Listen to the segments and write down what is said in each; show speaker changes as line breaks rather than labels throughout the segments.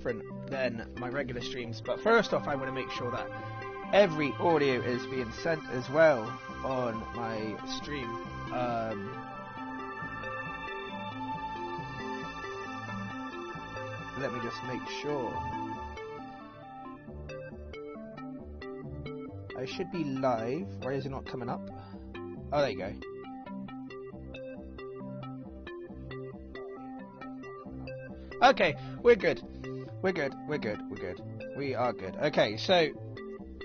different than my regular streams. But first off, I want to make sure that every audio is being sent as well on my stream. Let me just make sure. I should be live. Why is it not coming up? Oh, there you go. Okay, we're good. We're good. We are good. Okay, so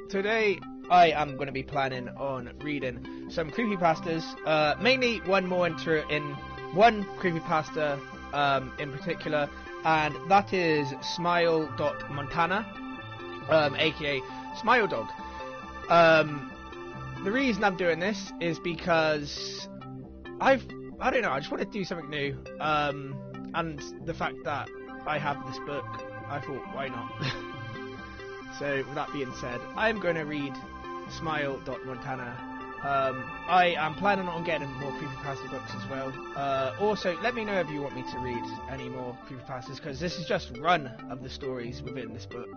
today I am going to be planning on reading some creepypastas. Mainly one creepypasta in particular, and that is Smile.Montana, aka Smile Dog. The reason I'm doing this is because I don't know, I just want to do something new. And the fact that I have this book, I thought, why not? So, with that being said, I'm going to read Smile.Montana. I am planning on getting more creepypasta books as well. Also, let me know if you want me to read any more creepypastas, because this is just one of the stories within this book.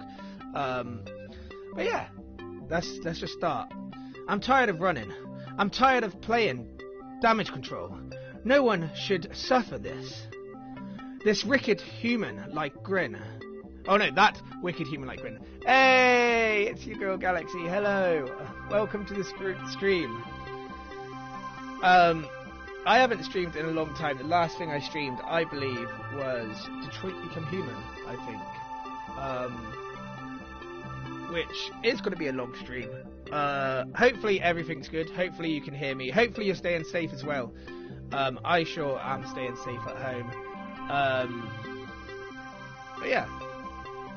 But yeah, let's just start. I'm tired of running. I'm tired of playing damage control. No one should suffer this. This wicked human-like grin. Oh no, that wicked human-like grin. Hey, it's your girl Galaxy. Hello. Welcome to the stream. I haven't streamed in a long time. The last thing I streamed, I believe, was Detroit Become Human, I think. Which is going to be a long stream. Hopefully everything's good. Hopefully you can hear me. Hopefully you're staying safe as well. I sure am staying safe at home. But yeah.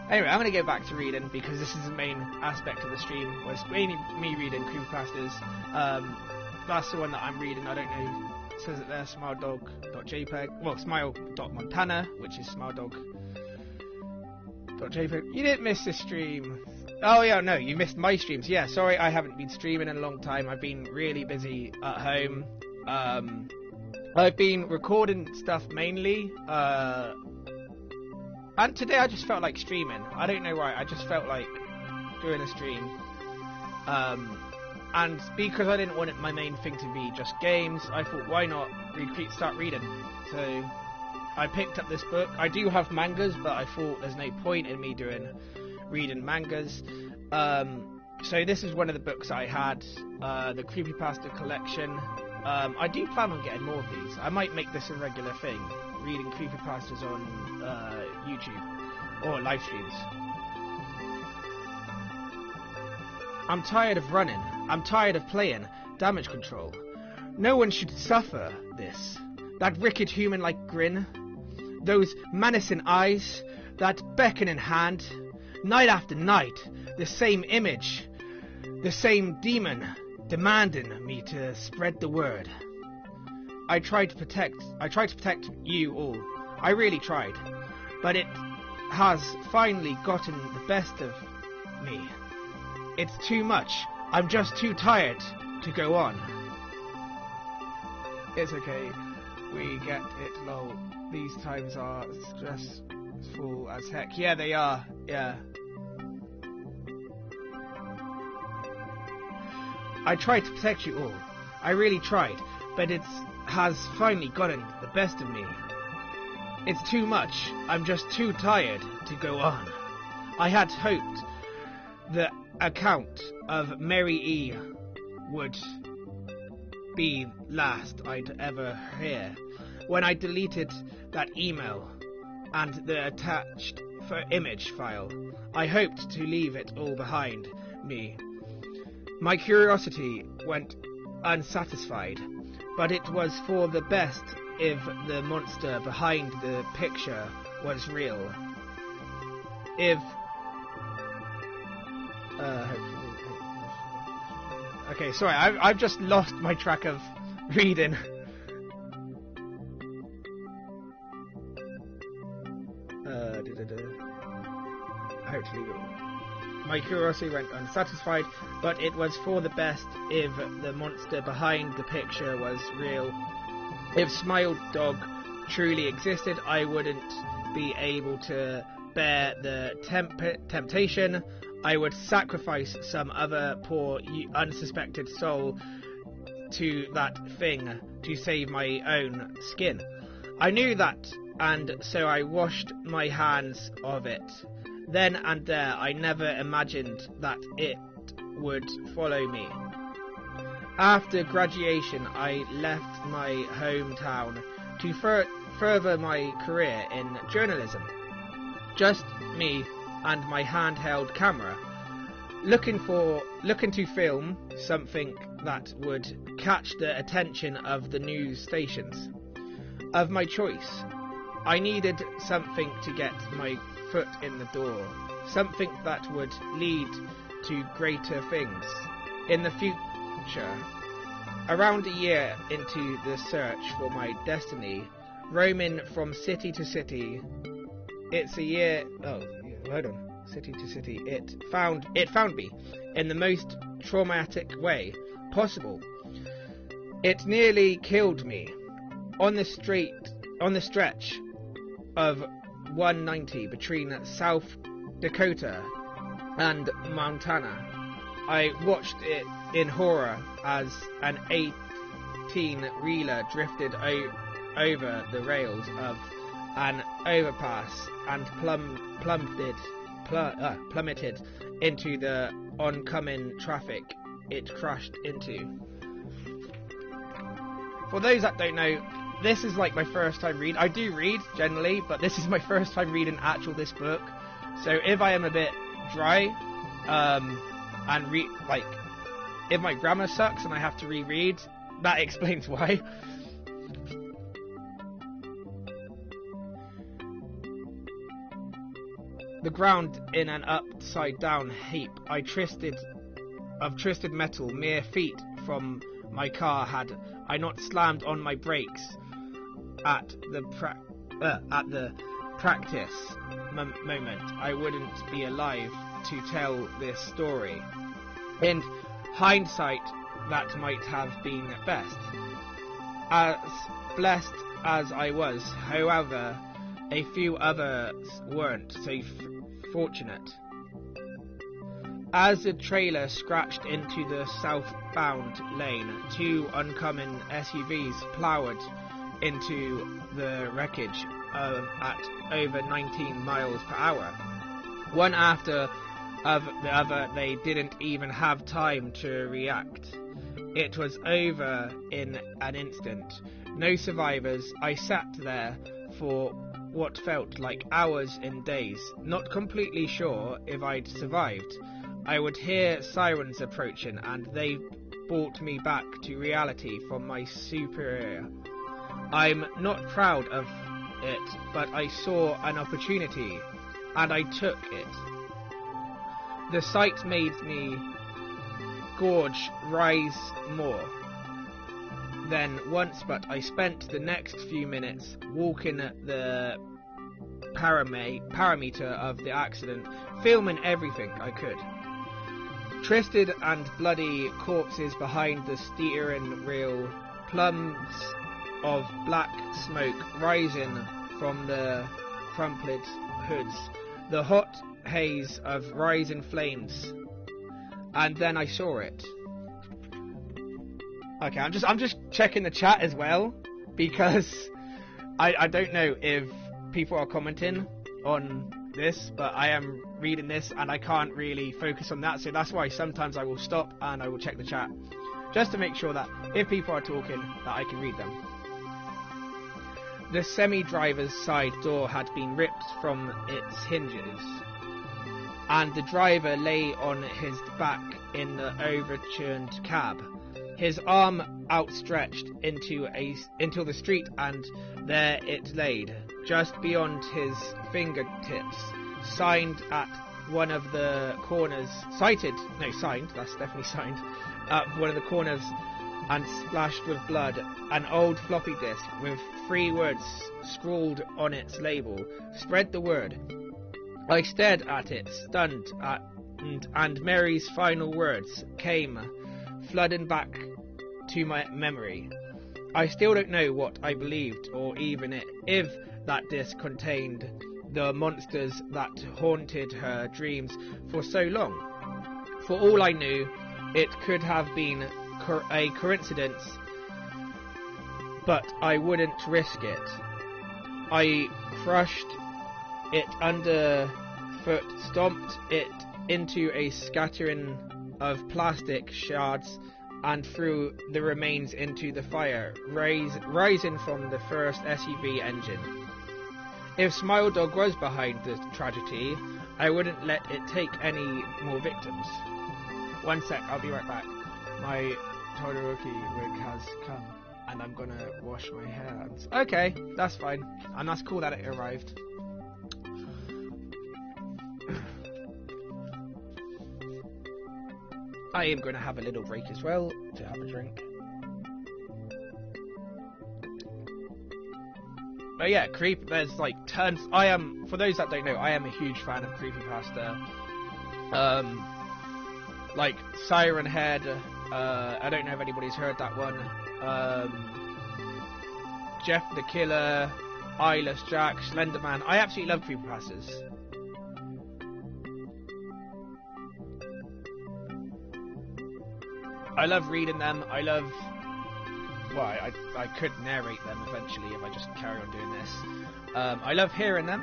Anyway, I'm going to go back to reading because this is the main aspect of the stream. Well, it's mainly me reading creepypastas. That's the one that I'm reading. I don't know. It says it there, smiledog.jpg. Well, smile.montana, which is smiledog.jpg. You didn't miss this stream. Oh yeah, no, you missed my streams. Yeah, sorry, I haven't been streaming in a long time. I've been really busy at home. I've been recording stuff mainly, and today I just felt like streaming. I don't know why, I just felt like doing a stream. And because I didn't want my main thing to be just games, I thought, why not start reading? So I picked up this book. I do have mangas, but I thought there's no point in me reading mangas. So this is one of the books I had, the Creepypasta collection. I do plan on getting more of these. I might make this a regular thing, reading creepypastas on YouTube or live streams. I'm tired of running. I'm tired of playing damage control. No one should suffer this. That wicked human-like grin, those menacing eyes, that beckoning hand, night after night, the same image, the same demon demanding me to spread the word. I tried to protect you all. I really tried. But it has finally gotten the best of me. It's too much. I'm just too tired to go on. It's okay. We get it, lol. These times are stressful as heck. Yeah, they are. Yeah. I tried to protect you all. I really tried, but it has finally gotten the best of me. It's too much. I'm just too tired to go on. I had hoped the account of Mary E. would be last I'd ever hear. When I deleted that email and the attached image file, I hoped to leave it all behind me. My curiosity went unsatisfied, but it was for the best if the monster behind the picture was real. Okay, sorry, I've just lost my track of reading. Hopefully, my curiosity went unsatisfied, but it was for the best if the monster behind the picture was real. If Smile Dog truly existed, I wouldn't be able to bear the temptation, I would sacrifice some other poor, unsuspected soul to that thing to save my own skin. I knew that, and so I washed my hands of it. Then and there, I never imagined that it would follow me. After graduation, I left my hometown to further my career in journalism. Just me and my handheld camera, looking to film something that would catch the attention of the news stations of my choice. I needed something to get my foot in the door, something that would lead to greater things in the future. Around a year into the search for my destiny, roaming from city to city, city to city, it found me in the most traumatic way possible. It nearly killed me. On the stretch of 190 between South Dakota and Montana, I watched it in horror as an 18-reeler drifted over the rails of an overpass and plummeted into the oncoming traffic it crashed into. For those that don't know, this is like my first time read. I do read generally, but this is my first time reading this book. So if I am a bit dry, if my grammar sucks and I have to reread, that explains why. The ground in an upside down heap of twisted metal mere feet from my car. Had I not slammed on my brakes at the practice moment, I wouldn't be alive to tell this story. In hindsight, that might have been best. As blessed as I was, however, a few others weren't so fortunate. As the trailer scratched into the southbound lane, two oncoming SUVs ploughed into the wreckage at over 19 miles per hour. One after of the other, they didn't even have time to react. It was over in an instant. No survivors. I sat there for what felt like hours and days, not completely sure if I'd survived. I would hear sirens approaching, and they brought me back to reality from my superior. I'm not proud of it, but I saw an opportunity, and I took it. The sight made me gorge rise more than once, but I spent the next few minutes walking the parameter of the accident, filming everything I could. Twisted and bloody corpses behind the steering wheel, plumes of black smoke rising from the crumpled hoods, the hot haze of rising flames, and then I saw it. Okay, I'm just checking the chat as well, because I don't know if people are commenting on this, but I am reading this and I can't really focus on that, so that's why sometimes I will stop and I will check the chat, just to make sure that if people are talking, that I can read them. The semi-driver's side door had been ripped from its hinges, and the driver lay on his back in the overturned cab, his arm outstretched into the street, and there it laid, just beyond his fingertips, signed at one of the corners, signed at one of the corners, and splashed with blood, an old floppy disk with 3 words scrawled on its label. Spread the word. I stared at it, stunned, and Mary's final words came flooding back to my memory. I still don't know what I believed, or even if that disc contained the monsters that haunted her dreams for so long. For all I knew, it could have been a coincidence, but I wouldn't risk it. I crushed it underfoot, stomped it into a scattering of plastic shards, and threw the remains into the fire, rising from the first SUV engine. If Smile Dog was behind the tragedy, I wouldn't let it take any more victims. One sec, I'll be right back. My Todoroki wig has come, and I'm gonna wash my hands. Okay, that's fine. And that's cool that it arrived. I am going to have a little break as well to have a drink. But yeah, there's like tons. For those that don't know, I am a huge fan of creepypasta. Like Siren Head, I don't know if anybody's heard that one. Jeff the Killer, Eyeless Jack, Slenderman. I absolutely love creepypastas. I love reading them. I love... Well, I could narrate them eventually if I just carry on doing this. I love hearing them.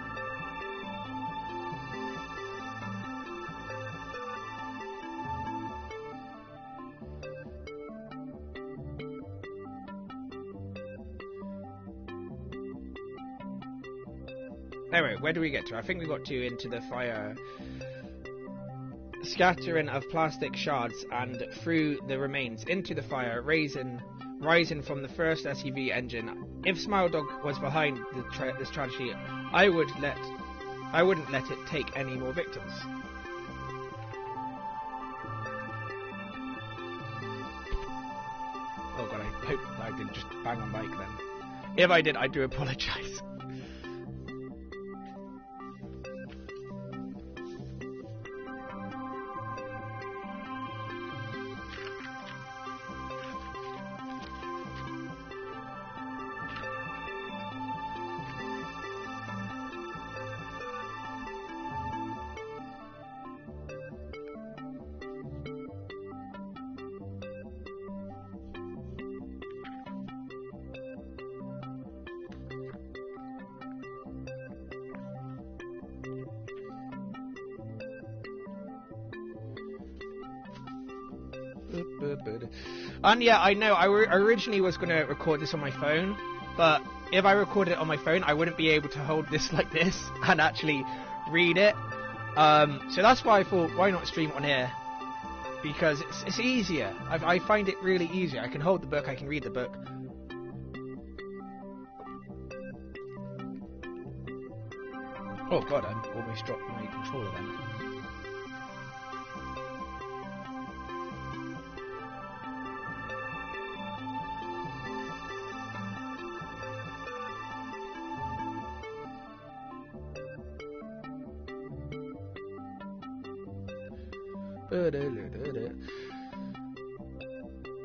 Anyway, where do we get to? I think we got to into the fire... Scattering of plastic shards and threw the remains into the fire, rising from the first SUV engine. If Smile Dog was behind this tragedy, I wouldn't let it take any more victims. Oh god, I hope I didn't just bang on mic then. If I did, I do apologise. And yeah, I know, I originally was going to record this on my phone, but if I recorded it on my phone, I wouldn't be able to hold this like this and actually read it. So that's why I thought, why not stream it on here? Because it's easier. I find it really easier. I can hold the book, I can read the book. Oh god, I almost dropped my controller then.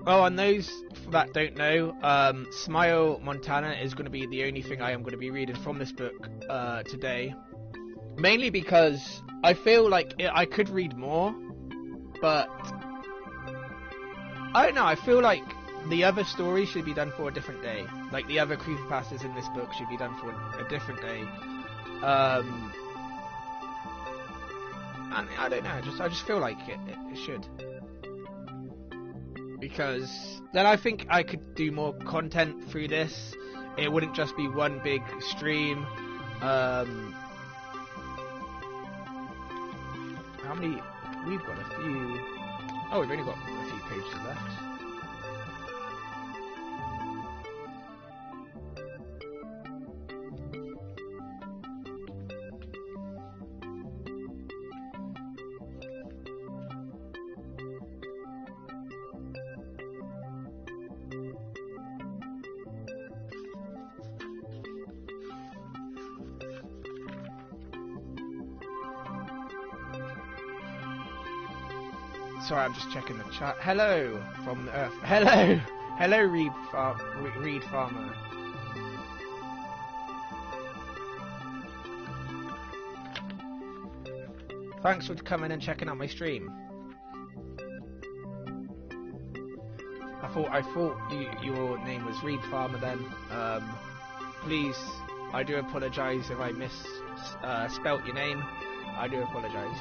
Oh, and those that don't know, Smile Montana is going to be the only thing I am going to be reading from this book today. Mainly because I feel like I could read more, but I don't know, I feel like the other stories should be done for a different day. Like the other creepypastas in this book should be done for a different day. And I don't know, I just feel like it should. Because then I think I could do more content through this. It wouldn't just be one big stream. How many? We've got a few. Oh, we've only got a few pages left. Sorry, I'm just checking the chat. Hello from the Earth. Hello, hello, Reed Farmer. Thanks for coming and checking out my stream. I thought your name was Reed Farmer then. Please, I do apologise if I spelt your name. I do apologise.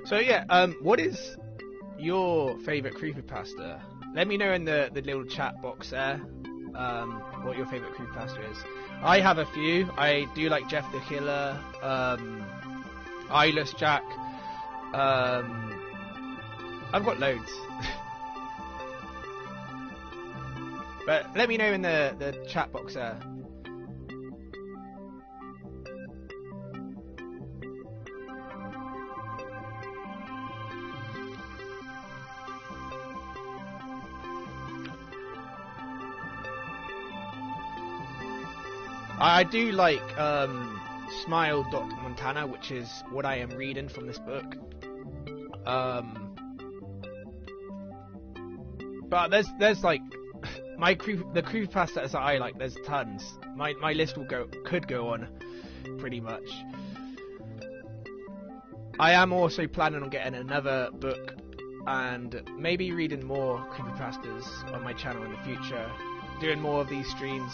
So yeah, what is your favourite creepypasta? Let me know in the little chat box there what your favourite creepypasta is. I have a few. I do like Jeff the Killer, Eyeless Jack. I've got loads. But let me know in the chat box there. I do like Smile.Montana, which is what I am reading from this book. But there's like the creepypastas that I like. There's tons. My list could go on pretty much. I am also planning on getting another book and maybe reading more creepypastas on my channel in the future. Doing more of these streams.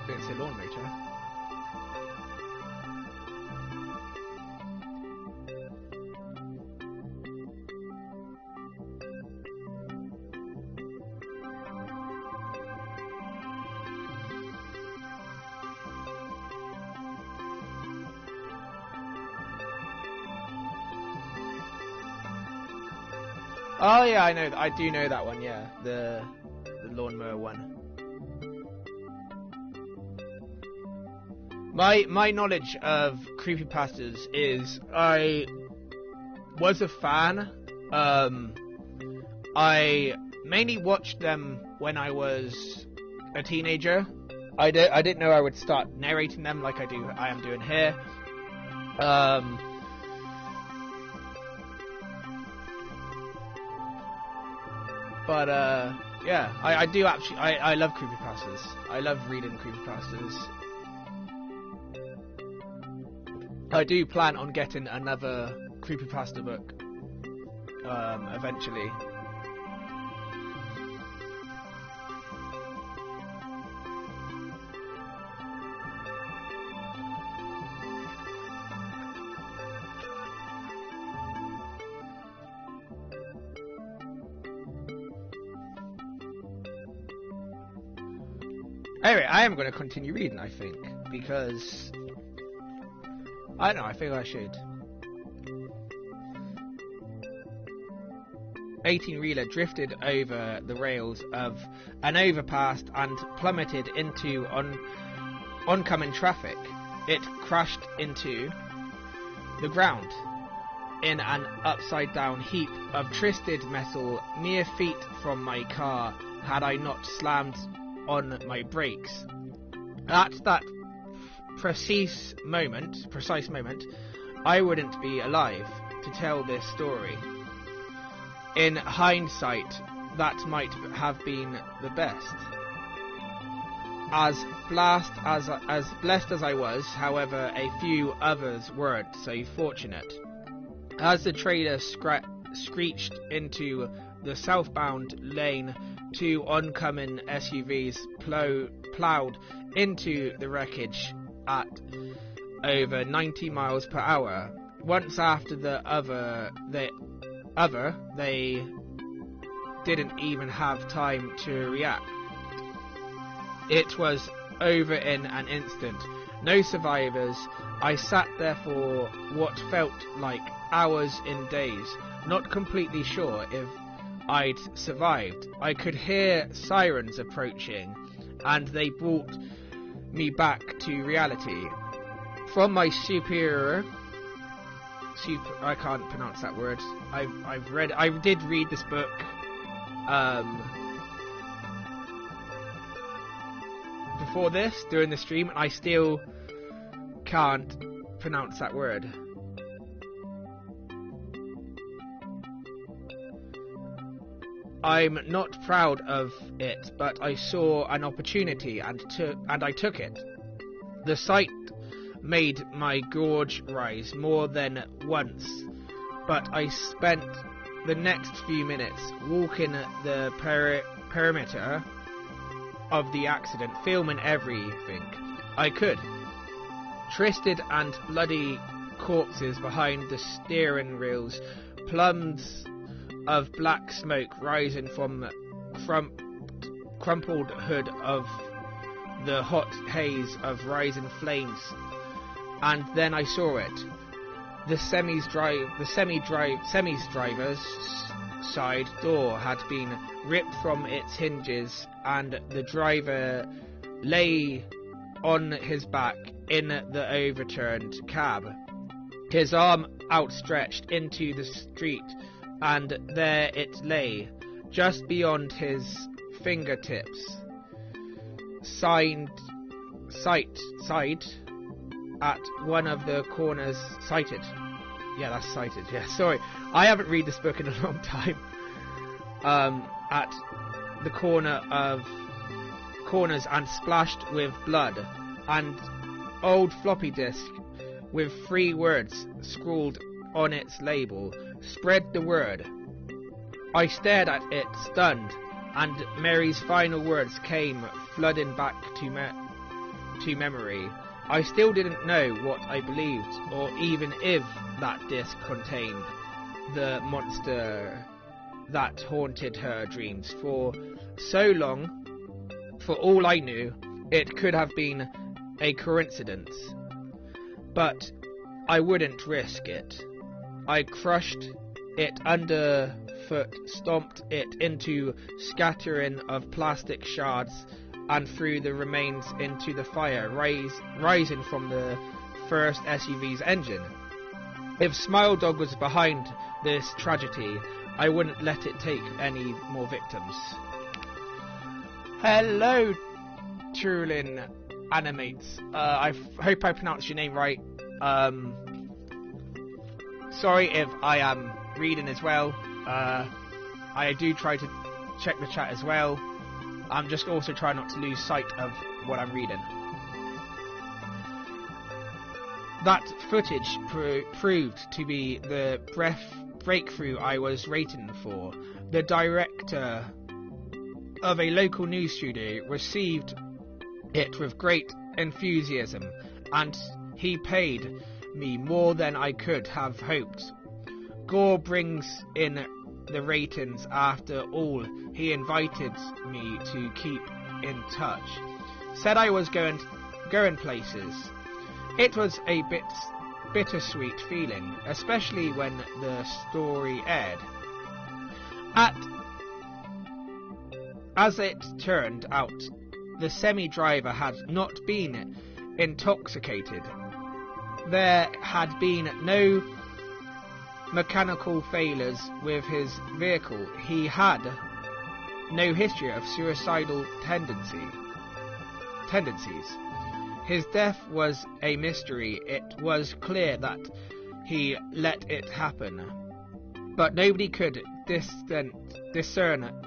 It's a lawn motor. Oh yeah, I know. I do know that one. Yeah, the lawnmower one. My knowledge of creepypastas is I was a fan. I mainly watched them when I was a teenager. I didn't know I would start narrating them like I am doing here. But yeah, I do actually. I love creepypastas. I love reading creepypastas. I do plan on getting another creepypasta book eventually. Anyway, I am going to continue reading, I think, because I don't know, I think I should. 18-reeler drifted over the rails of an overpass and plummeted into oncoming traffic. It crashed into the ground in an upside-down heap of twisted metal mere feet from my car had I not slammed on my brakes. At that precise moment, I wouldn't be alive to tell this story. In hindsight, that might have been the best. As blessed as I was, however, a few others weren't so fortunate. As the trailer screeched into the southbound lane, two oncoming SUVs ploughed into the wreckage at over 90 miles per hour. Once after the other, they didn't even have time to react. It was over in an instant. No survivors. I sat there for what felt like hours in days, not completely sure if I'd survived. I could hear sirens approaching, and they brought me back to reality. From my I can't pronounce that word. I did read this book. for this during the stream, and I still can't pronounce that word. I'm not proud of it, but I saw an opportunity and I took it. The sight made my gorge rise more than once, but I spent the next few minutes walking the perimeter of the accident, filming everything I could. Twisted and bloody corpses behind the steering wheels, plumes of black smoke rising from the crumpled hood of the hot haze of rising flames. And then I saw it. The semi's driver's side door had been ripped from its hinges, and the driver lay on his back in the overturned cab, his arm outstretched into the street, and there it lay, just beyond his fingertips, side at one of the corners. Sighted. Yeah, that's sighted. Yeah, sorry. I haven't read this book in a long time. At the corners and splashed with blood, and old floppy disk with 3 words scrawled on its label. Spread the word. I stared at it, stunned, and Mary's final words came flooding back to memory. I still didn't know what I believed, or even if that disc contained the monster that haunted her dreams for so long. For all I knew, it could have been a coincidence, but I wouldn't risk it. I crushed it underfoot, stomped it into scattering of plastic shards, and threw the remains into the fire, rising from the first SUV's engine. If Smile Dog was behind this tragedy, I wouldn't let it take any more victims. Hello, Trulin Animates. I hope I pronounced your name right. Sorry if I am reading as well. I do try to check the chat as well. I'm just also trying not to lose sight of what I'm reading. That footage proved to be the breakthrough I was waiting for. The director of a local news studio received it with great enthusiasm, and he paid me more than I could have hoped. Gore brings in the ratings after all. He invited me to keep in touch, said I was going places. It was a bittersweet feeling, especially when the story aired. As it turned out, the semi-driver had not been intoxicated. There had been no mechanical failures with his vehicle. He had no history of suicidal tendencies. His death was a mystery. It was clear that he let it happen, but nobody could discern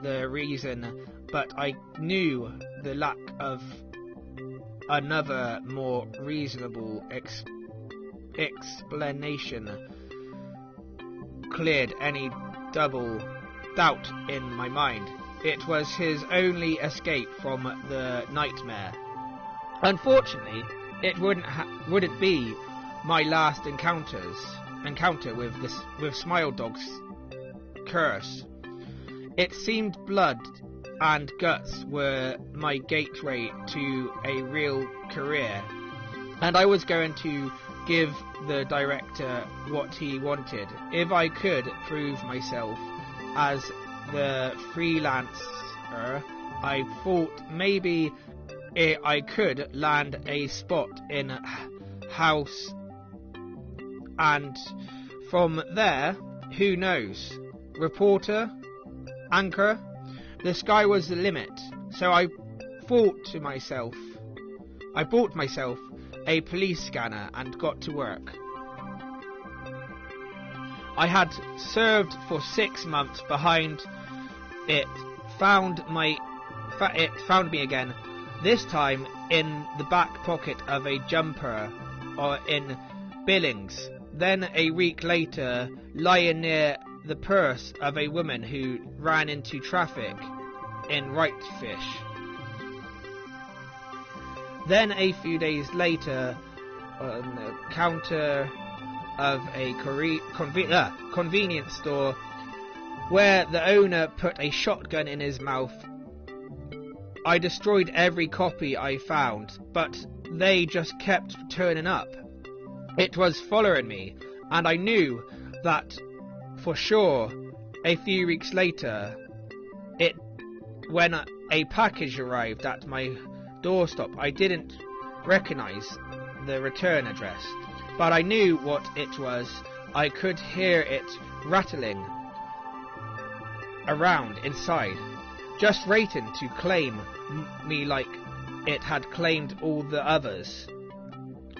the reason. But I knew the lack of another more reasonable explanation cleared any double doubt in my mind. It was his only escape from the nightmare. Unfortunately, it wouldn't be my last encounter with Smile Dog's curse. It seemed blood and guts were my gateway to a real career, and I was going to give the director what he wanted. If I could prove myself as the freelancer, I thought maybe I could land a spot in house, and from there, who knows? Reporter, anchor, the sky was the limit. So I thought to myself, I bought myself a police scanner and got to work. I had served for 6 months behind. It found me again, this time in the back pocket of a jumper or in Billings, then a week later lying near the purse of a woman who ran into traffic in Whitefish. Then a few days later on the counter of a convenience store where the owner put a shotgun in his mouth. I destroyed every copy I found, but they just kept turning up. It was following me, and I knew that for sure. A few weeks later, when a package arrived at my doorstep, I didn't recognize the return address, but I knew what it was. I could hear it rattling around inside, just waiting to claim me like it had claimed all the others.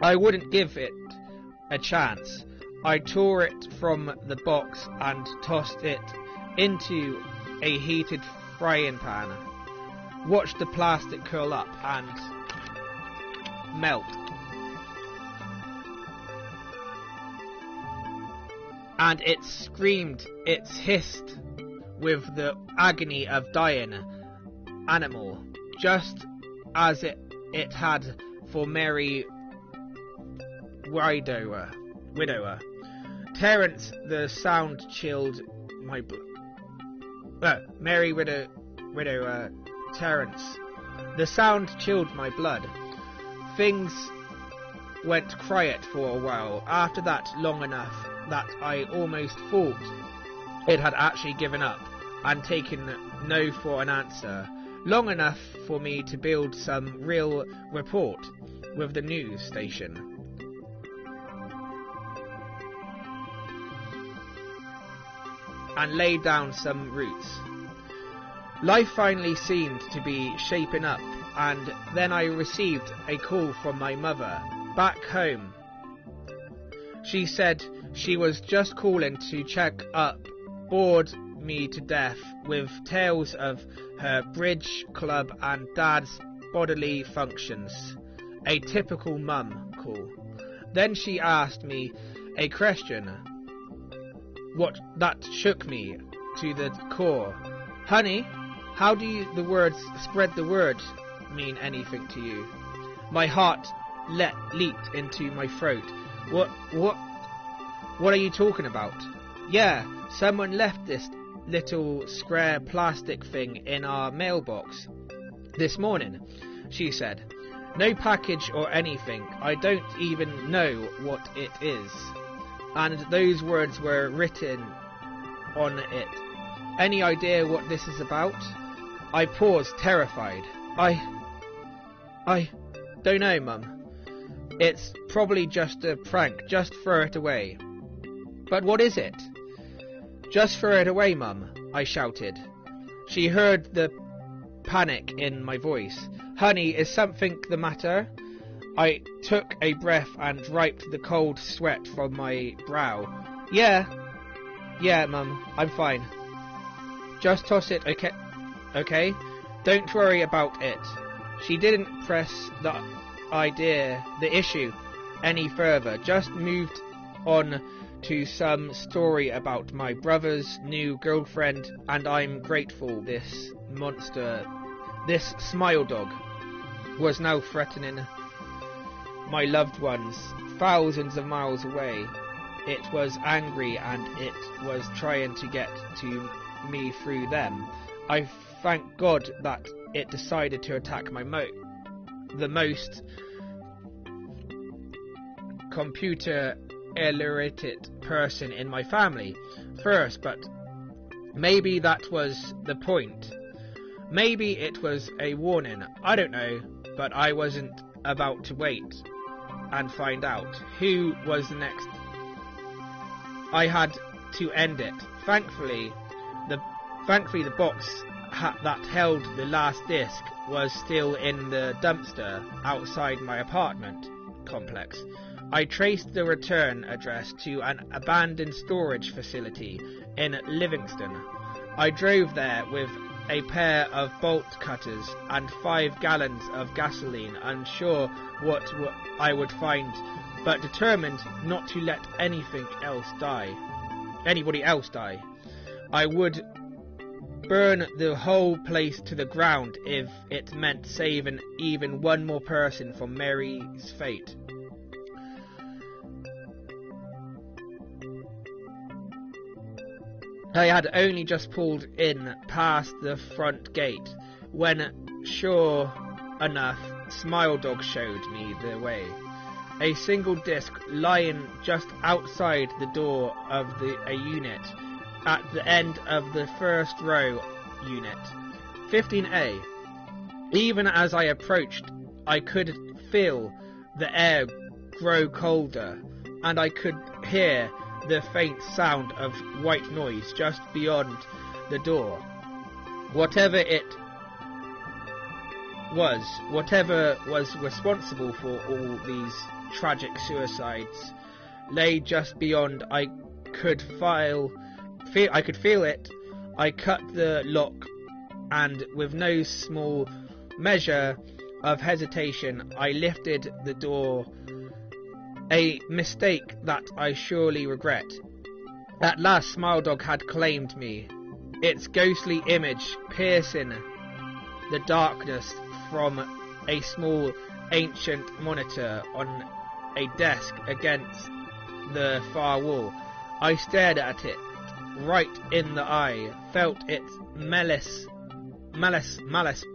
I wouldn't give it a chance. I tore it from the box and tossed it into a heated frying pan. Watched the plastic curl up and melt. And it screamed, it hissed with the agony of dying animal, just as it had for Mary Widower. Terence, the sound chilled my blood. Mary Widower, Terence. The sound chilled my blood. Things went quiet for a while. After that, long enough that I almost thought it had actually given up and taken no for an answer. Long enough for me to build some real rapport with the news station. And lay down some roots. Life finally seemed to be shaping up, and then I received a call from my mother, back home. She said she was just calling to check up, bored me to death with tales of her bridge club and dad's bodily functions. A typical mum call. Then she asked me a question that shook me to the core. Honey, how do the words spread the word mean anything to you? My heart leaped into my throat. What are you talking about? Yeah, someone left this little square plastic thing in our mailbox this morning, she said. No package or anything. I don't even know what it is. And those words were written on it. Any idea what this is about? I paused, terrified. I don't know, Mum. It's probably just a prank. Just throw it away. But what is it? Just throw it away, Mum, I shouted. She heard the panic in my voice. Honey, is something the matter? I took a breath and wiped the cold sweat from my brow. Yeah, Mum, I'm fine. Just toss it, okay? Don't worry about it. She didn't press the issue any further, just moved on to some story about my brother's new girlfriend, and I'm grateful this monster, this smile dog, was now threatening my loved ones thousands of miles away. It was angry and it was trying to get to me through them. I thank God that it decided to attack the most computer illiterate person in my family first, but maybe that was the point. Maybe it was a warning. I don't know, but I wasn't about to wait and find out who was next. I had to end it. Thankfully the box that held the last disc was still in the dumpster outside my apartment complex. I traced the return address to an abandoned storage facility in Livingston. I drove there with a pair of bolt cutters and 5 gallons of gasoline, unsure what I would find, but determined not to let anybody else die. I would burn the whole place to the ground if it meant saving even one more person from Mary's fate. I had only just pulled in past the front gate when, sure enough, Smile Dog showed me the way. A single disc lying just outside the door of a unit at the end of the first row unit, 15A. Even as I approached, I could feel the air grow colder, and I could hear the faint sound of white noise just beyond the door. Whatever was responsible for all these tragic suicides lay just beyond. I could feel it. I cut the lock, and with no small measure of hesitation, I lifted the door. A mistake that I surely regret. At last, Smile Dog had claimed me, its ghostly image piercing the darkness from a small ancient monitor on a desk against the far wall. I stared at it right in the eye, felt its malice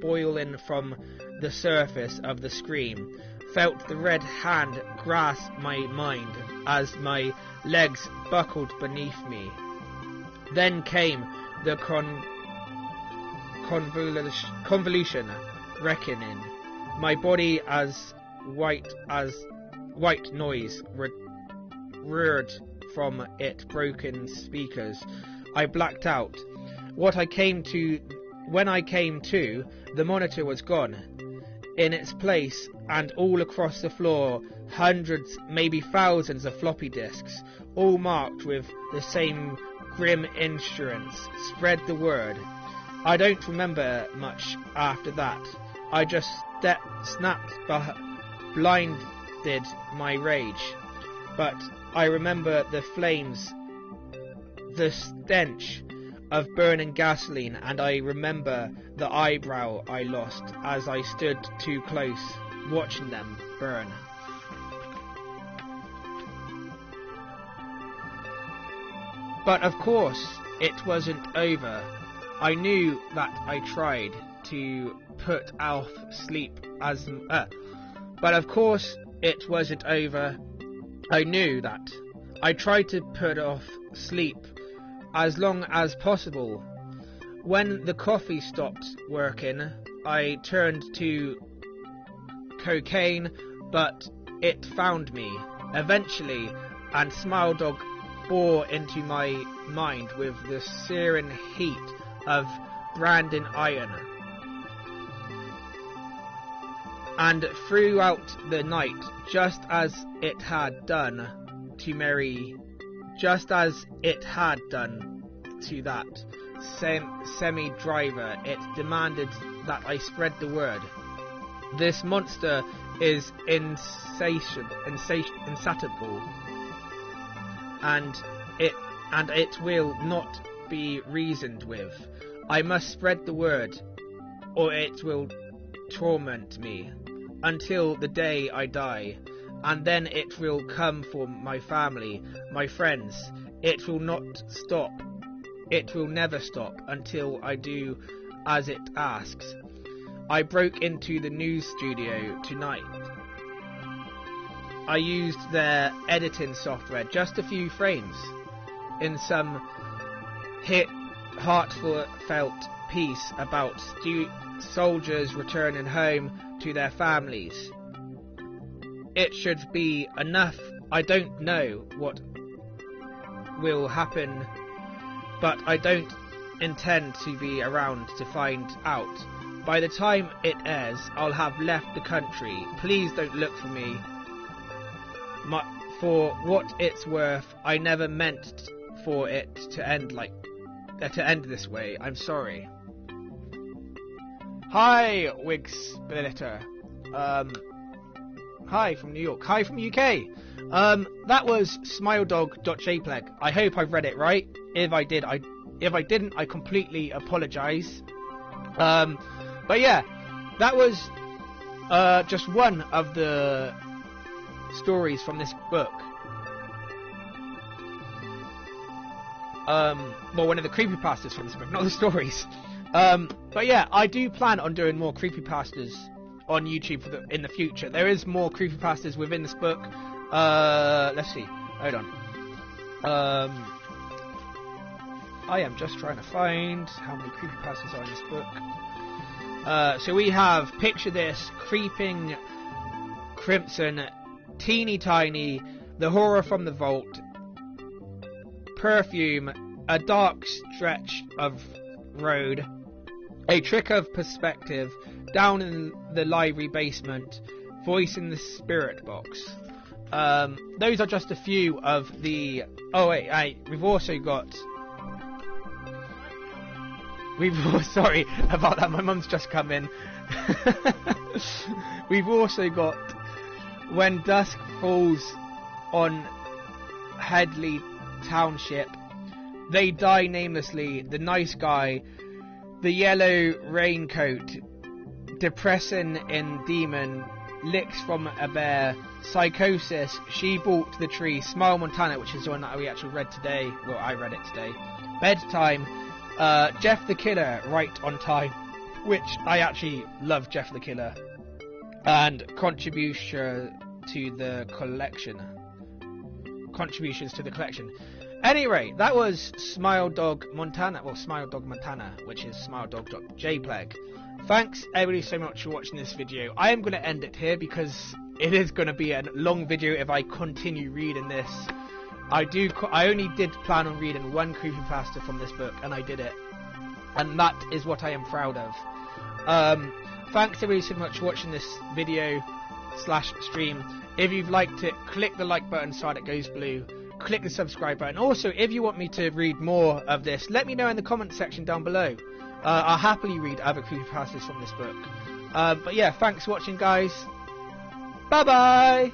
boiling from the surface of the screen, felt the red hand grasp my mind as my legs buckled beneath me. Then came the convolution reckoning. My body as white noise roared from its broken speakers. I blacked out. When I came to, the monitor was gone. In its place, and all across the floor, hundreds, maybe thousands of floppy disks, all marked with the same grim insurance. Spread the word. I don't remember much after that. I just snapped blinded my rage. But I remember the flames, the stench of burning gasoline, and I remember the eyebrow I lost as I stood too close, watching them burn. But of course, it wasn't over. I knew that I tried to put off sleep but of course, it wasn't over. I knew that. I tried to put off sleep as long as possible. When the coffee stopped working, I turned to cocaine, but it found me eventually, and Smile Dog bore into my mind with the searing heat of branding iron. And throughout the night, just as it had done to Mary, just as it had done to that semi-driver, it demanded that I spread the word. This monster is insatiable, and it will not be reasoned with. I must spread the word, or it will torment me until the day I die, and then it will come for my family, my friends. It will not stop. It will never stop until I do as it asks. I broke into the news studio tonight. I used their editing software, just a few frames, in some heartfelt piece about soldiers returning home to their families. It should be enough. I don't know what will happen, but I don't intend to be around to find out. By the time it airs, I'll have left the country. Please don't look for me. For what it's worth, I never meant for it to end this way. I'm sorry. Hi, Wig Splitter. Hi from New York. Hi from UK. That was smiledog.jpg. I hope I've read it right. If I didn't, I completely apologise. But yeah, that was just one of the stories from this book. Well, one of the creepypastas from this book, not the stories. But yeah, I do plan on doing more creepypastas on YouTube in the future. There is more creepypastas within this book. Let's see. Hold on. I am just trying to find how many creepypastas are in this book. So we have Picture This, Creeping Crimson, Teeny Tiny, The Horror from the Vault, Perfume, A Dark Stretch of Road, A Trick of Perspective, Down in the Library Basement, Voice in the Spirit Box. Those are just a few of the... Oh wait, we've also got... Sorry about that, my mum's just come in. We've also got When Dusk Falls on Headley Township, They Die Namelessly, The Nice Guy, The Yellow Raincoat, Depressing in Demon, Licks from a Bear, Psychosis, She Bought the Tree, Smile Montana, which is the one that we actually read today. Well, I read it today. Bedtime, Jeff the Killer, Right on Time, which I actually love Jeff the Killer, and Contributions to the Collection. Anyway, that was Smile Dog Montana, which is smiledog.jpg. Thanks everybody so much for watching this video. I am going to end it here because it is going to be a long video if I continue reading this. I only did plan on reading one creepypasta from this book, and I did it. And that is what I am proud of. Thanks everybody so much for watching this video / stream. If you've liked it, click the like button so that it goes blue. Click the subscribe button. Also, if you want me to read more of this, let me know in the comment section down below. I'll happily read other creepypastas from this book. But yeah, thanks for watching, guys. Bye bye!